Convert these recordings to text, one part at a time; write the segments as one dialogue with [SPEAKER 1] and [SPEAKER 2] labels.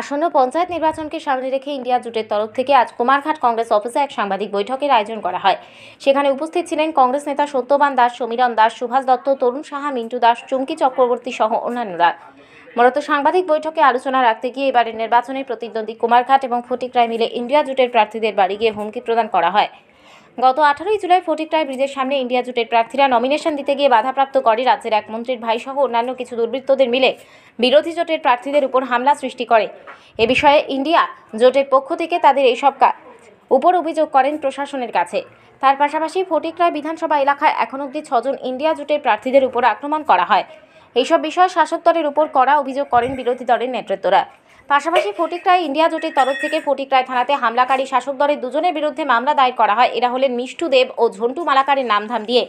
[SPEAKER 1] আসন্ন পঞ্চায়েত নির্বাচনকে সামনে রেখে ইন্ডিয়া জোটের তরফ থেকে আজ কুমারঘাট কংগ্রেস অফিসে এক সাংবাদিক বৈঠকের আয়োজন করা হয়। সেখানে উপস্থিত ছিলেন কংগ্রেস নেতা সত্যবান দাস, সমীরণ দাস, সুভাষ দত্ত, তরুণ সাহা, মিন্টু দাস, চুমকি চক্রবর্তী সহ অন্যান্যরা। মূলত সাংবাদিক বৈঠকে আলোচনা রাখতে গিয়ে এবারের নির্বাচনে প্রতিদ্বন্দ্বী কুমারঘাট এবং ফটিকরায় মিলে ইন্ডিয়া জোটের প্রার্থীদের বাড়ি গিয়ে হুমকি প্রদান করা হয়। গত 18 জুলাই ফটিকরায় ব্রিজের সামনে ইন্ডিয়া জোটের প্রার্থীরা নমিনেশন দিতে গিয়ে বাধাপ্রাপ্ত করে রাজ্যের এক মন্ত্রীর ভাইসহ অন্যান্য কিছু দুর্বৃত্তদের মিলে বিরোধী জোটের প্রার্থীদের উপর হামলা সৃষ্টি করে। এ বিষয়ে ইন্ডিয়া জোটের পক্ষ থেকে তাদের এইসব উপর অভিযোগ করেন প্রশাসনের কাছে। তার পাশাপাশি ফটিকরায় বিধানসভা এলাকায় এখন অবধি 6 জন ইন্ডিয়া জোটের প্রার্থীদের উপর আক্রমণ করা হয়। এইসব বিষয়ে শাসক দলের উপর কড়া অভিযোগ করেন বিরোধী দলের নেতৃত্বরা। পাশাপাশি ফটিকরায় ইন্ডিয়া জোটের তরফ থেকে ফটিকরায় থানাতে হামলাকারী শাসক দলের দুজনের বিরুদ্ধে মামলা দায়ের করা হয়। এরা হলেন মিষ্টু দেব ও ঝন্টু মালাকারের নামধাম দিয়ে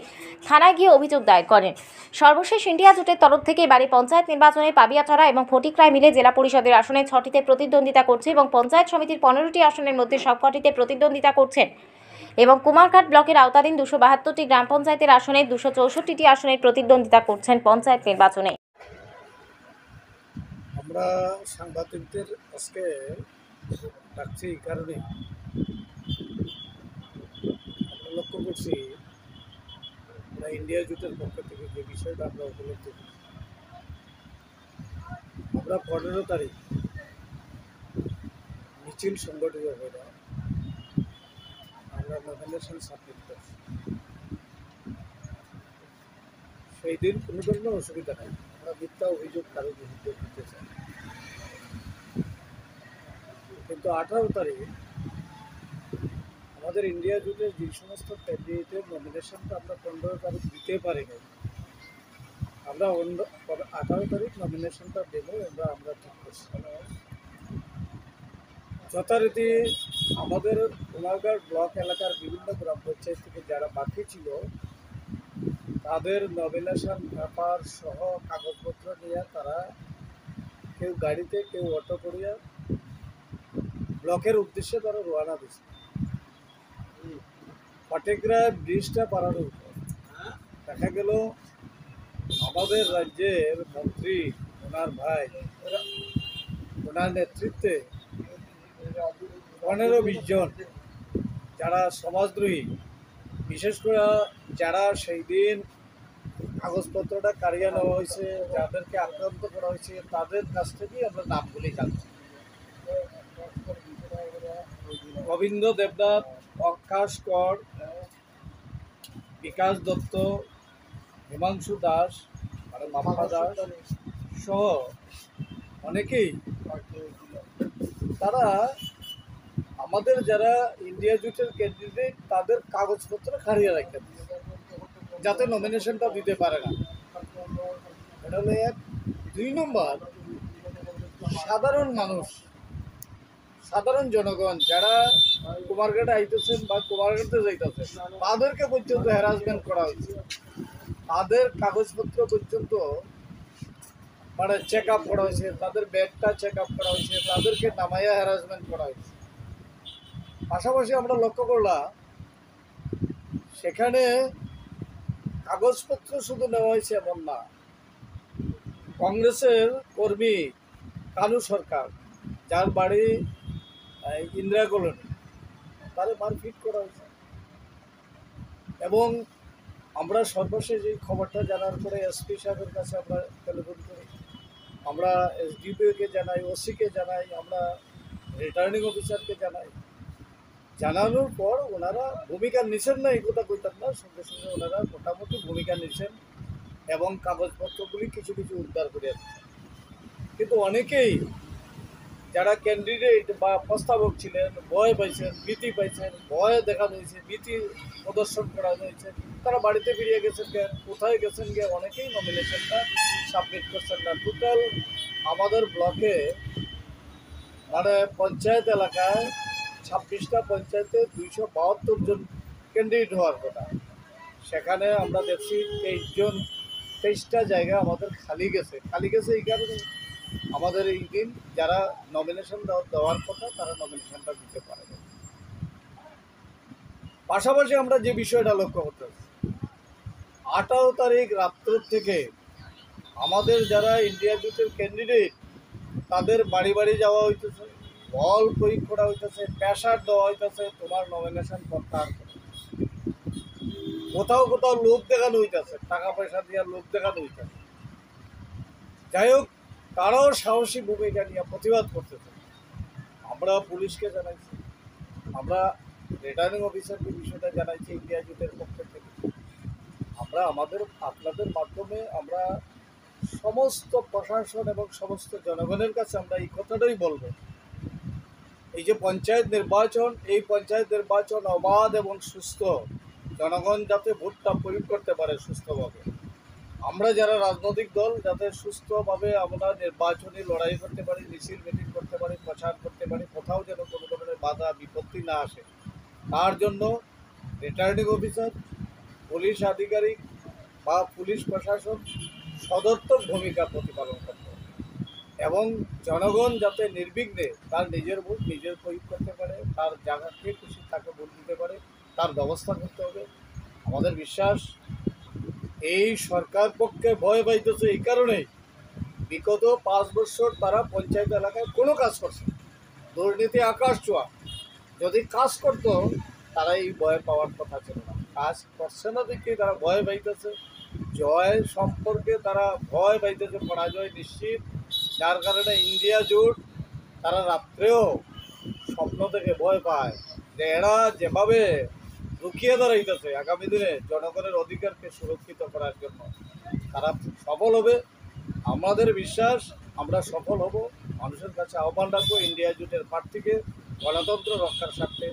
[SPEAKER 1] থানায় গিয়ে অভিযোগ দায়ের করেন। সর্বশেষ ইন্ডিয়া জোটের তরফ থেকে এবারে পঞ্চায়েত নির্বাচনে পাবিয়াচড়া এবং ফটিকরায় মিলে জেলা পরিষদের আসনে 6টিতে প্রতিদ্বন্দ্বিতা করছে এবং পঞ্চায়েত সমিতির 15টি আসনের মধ্যে সবকটিতে প্রতিদ্বন্দ্বিতা করছেন এবং কুমারঘাট ব্লকের আওতাধীন 272টি গ্রাম পঞ্চায়েতের আসনে 264টি আসনের প্রতিদ্বন্দ্বিতা করছেন পঞ্চায়েত নির্বাচনে।
[SPEAKER 2] আমরা সাংবাদিকদের আজকে ডাকছি এই কারণে আমরা লক্ষ্য করছি আমরা ইন্ডিয়া জোটের পক্ষ থেকে যে বিষয়টা আমরা উপলব্ধি করি, আমরা 15 তারিখ মিছিল সংগঠিত করে আমরা নমিনেশন সাবমিট করছি। সেই দিন কোনো ধরনের অসুবিধা নেই, আমরা মিথ্যা অভিযোগ কারো বিরুদ্ধে দিতে চাই। কিন্তু 18 তারিখ আমাদের ইন্ডিয়া জোটের যে সমস্ত ক্যান্ডিডেটের নমিনেশনটা আমরা 15 তারিখ দিতে পারি নাই, আমরা 18 তারিখ নমিনেশনটা দেবো আমরা ঠিক করছি। যথারীতি আমাদের কুমারঘাট ব্লক এলাকার বিভিন্ন গ্রাম পঞ্চায়েত থেকে যারা বাকি ছিল তাদের নমিনেশন পেপার সহ কাগজপত্র নিয়ে তারা কেউ গাড়িতে কেউ অটো করিয়া ব্লকের উদ্দেশ্যে তারা রওনা দিচ্ছে। ফটিকরায় ব্রিজটা পারানোর পর দেখা গেল আমাদের রাজ্যের মন্ত্রী ওনার ভাই ওনার নেতৃত্বে 15-20 জন যারা সমাজদ্রোহী, বিশেষ করে যারা সেই দিন কাগজপত্রটা কারিয়ে নেওয়া হয়েছে, যাদেরকে আক্রান্ত করা হয়েছে তাদের কাছ থেকেই আমরা নামগুলি জানছি। গোবিন্দ দেবনাথ, অকাশ কর, বিকাশ দত্ত, হিমাংশু দাস মানে মামা দাস সহ অনেকেই তারা আমাদের যারা ইন্ডিয়া জোটের ক্যান্ডিডেট তাদের কাগজপত্র খারিয়ে রাখতে যাতে নমিনেশনটা দিতে পারে না। এটা হলো এক। 2 নম্বর, সাধারণ মানুষ, সাধারণ জনগণ যারা কুমারঘাটে আইতেছেন বা কুমারঘাটে যাইতেছেন তাদেরকে পর্যন্ত হ্যারাসমেন্ট করা হয়েছে, তাদের কাগজপত্র পর্যন্ত মানে চেক আপ করা হয়েছে, তাদের ব্যাগটা চেক আপ করা হয়েছে, তাদেরকে নামাইয়া হ্যারাসমেন্ট করা হয়েছে। পাশাপাশি আমরা লক্ষ্য করলাম সেখানে কাগজপত্র শুধু নেওয়া হয়েছে এমন না, কংগ্রেসের কর্মী কানু সরকার যার বাড়ি ইন্দিরা কলোনি তারে মারপিট করা হয়েছে। এবং আমরা সর্বশেষ এই খবরটা জানার পরে এসপি সাহেবের কাছে আমরা টেলিফোন করি, আমরা এসডিপিওকে জানাই, ওসিকে জানাই, আমরা রিটার্নিং অফিসারকে জানাই। জানানোর পর ওনারা ভূমিকা নিচ্ছেন না, এই কথা কইতাম না, সঙ্গে সঙ্গে ওনারা মোটামুটি ভূমিকা নিচ্ছেন এবং কাগজপত্রগুলি কিছু কিছু উদ্ধার করে আসছেন। কিন্তু অনেকেই যারা ক্যান্ডিডেট বা প্রস্তাবক ছিলেন ভয় পাইছেন, ভীতি পাইছেন, ভয় দেখানো হয়েছে, ভীতি প্রদর্শন করা হয়েছে, তারা বাড়িতে ফিরিয়ে গেছেন গে, কোথায় গেছেন গে, অনেকেই নমিনেশনটা সাবমিট করছেন না। টোটাল আমাদের ব্লকে মানে পঞ্চায়েত এলাকায় 26টা পঞ্চায়েতে 272 জন ক্যান্ডিডেট হওয়ার কথা, সেখানে আমরা দেখছি 23টা জায়গা আমাদের খালি গেছে এই কারণে আমাদের এই দিন যারা নমিনেশন দেওয়ার কথা তারা নমিনেশনটা দিতে পারে না। পাশাপাশি আমরা যে বিষয়টা লক্ষ্য করতে 18 তারিখ রাত্র থেকে আমাদের যারা ইন্ডিয়া জোটের ক্যান্ডিডেট তাদের বাড়ি বাড়ি যাওয়া হইতেছে, বল প্রয়োগ করা হইতেছে, প্রেশার দেওয়া হইতেছে, তোমার নমিনেশন প্রত্যাহার করো। কোথাও কোথাও লোক দেখানো হইতেছে, টাকা পয়সা দিয়ে লোক দেখানো হইতেছে। যাই হোক, তারাও সাহসী ভূমিকা নিয়ে প্রতিবাদ করতেছে। আমরা পুলিশকে জানাইছি, আমরা রিটার্নিং অফিসারকে বিষয়টা জানাইছি ইন্ডিয়া জোটের পক্ষ থেকে। আমরা আপনাদের মাধ্যমে আমরা সমস্ত প্রশাসন এবং সমস্ত জনগণের কাছে আমরা এই কথাটাই বলবো, এই যে পঞ্চায়েত নির্বাচন, এই পঞ্চায়েত নির্বাচন অবাধ এবং সুস্থ, জনগণ যাতে ভোটটা প্রয়োগ করতে পারে সুস্থভাবে। আমরা যারা রাজনৈতিক দল যাতে সুস্থভাবে আমরা নির্বাচনী লড়াই করতে পারি, মিছিল মিটিং করতে পারি, প্রচার করতে পারি, কোথাও যেন কোনো ধরনের বাধা বিপত্তি না আসে, তার জন্য রিটার্নিং অফিসার, পুলিশ আধিকারিক বা পুলিশ প্রশাসন সদর্থক ভূমিকা প্রতিপালন করতে হবে এবং জনগণ যাতে নির্বিঘ্নে তার নিজের ভোট নিজের প্রয়োগ করতে পারে, তার জায়গাকে খুশি তাকে ভোট দিতে পারে, তার ব্যবস্থা করতে হবে। আমাদের বিশ্বাস এই সরকার পক্ষে ভয় পাইতেছে এই কারণেই, বিগত 5 বছর তারা পঞ্চায়েত এলাকায় কোনো কাজ করছে না। দুর্নীতি আকাশ ছোঁয়া। যদি কাজ করতো তারা এই ভয় পাওয়ার কথা ছিল না। কাজ করছে না দেখে তারা ভয় পাইতেছে, জয় সম্পর্কে তারা ভয় পাইতেছে, পরাজয় নিশ্চিত। যার কারণে ইন্ডিয়া জোট তারা রাত্রেও স্বপ্ন থেকে ভয় পায় যে এরা যেভাবে রুখিয়ে দাঁড়াইতেছে আগামী দিনে জনগণের অধিকারকে সুরক্ষিত করার জন্য, তারা সফল হবে। আমাদের বিশ্বাস আমরা সফল হব। মানুষের কাছে আহ্বান রাখবো ইন্ডিয়া জোটের প্রার্থীকে গণতন্ত্র রক্ষার স্বার্থে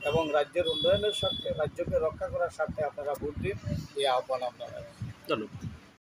[SPEAKER 2] এবং রাজ্যের উন্নয়নের স্বার্থে, রাজ্যকে রক্ষা করার স্বার্থে আপনারা ভোট দিন, এই আহ্বান আমরা রাখি।
[SPEAKER 3] ধন্যবাদ।